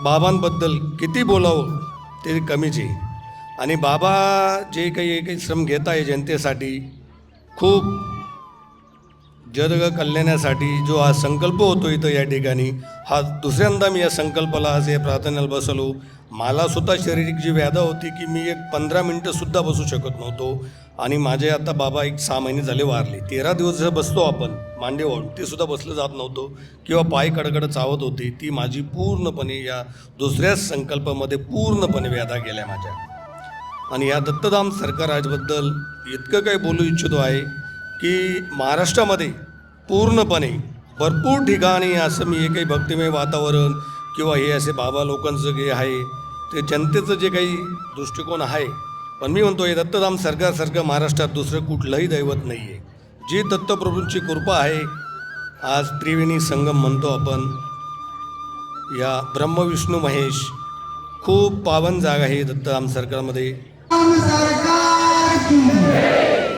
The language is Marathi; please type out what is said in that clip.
बाबांबद्दल किती बोलावं ते कमीच आहे. आणि बाबा जे काही श्रम घेत आहे जनतेसाठी, खूप जग कल्याणासाठी जो हा संकल्प होतो इथं या ठिकाणी, हा दुसऱ्यांदा मी या संकल्पाला आज या प्रार्थनेला बसलो. मला सुद्धा शारीरिक जी व्याधा होती की मी 15 मिनटंसुद्धा बसू शकत नव्हतो. आणि माझे आता बाबा 6 महिने झाले वारले. 13 दिवस जर बसतो आपण मांडीवर, ते सुद्धा बसलं जात नव्हतं किंवा पाय कडकड चावत होते. ती माझी पूर्णपणे या दुसऱ्याच संकल्पामध्ये पूर्णपणे व्याधा गेल्या माझ्या. आणि या दत्तधाम सरकार राजबद्दल इतकं काही बोलू इच्छितो आहे की महाराष्ट्रामध्ये पूर्णपणे भरपूर ठिकाणी असं मी हे काही भक्तिमय वातावरण किंवा हे असे बाबा लोकांचं जे आहे ते जनतेचं जे काही दृष्टिकोन आहे, पण मी म्हणतो हे दत्तधाम सरकारसारखं महाराष्ट्रात दुसरं कुठलंही दैवत नाही आहे. जी दत्तप्रभूंची कृपा आहे, आज त्रिवेणी संगम म्हणतो आपण, या ब्रह्म विष्णू महेश खूप पावन जागा आहे दत्तधाम सरकारमध्ये.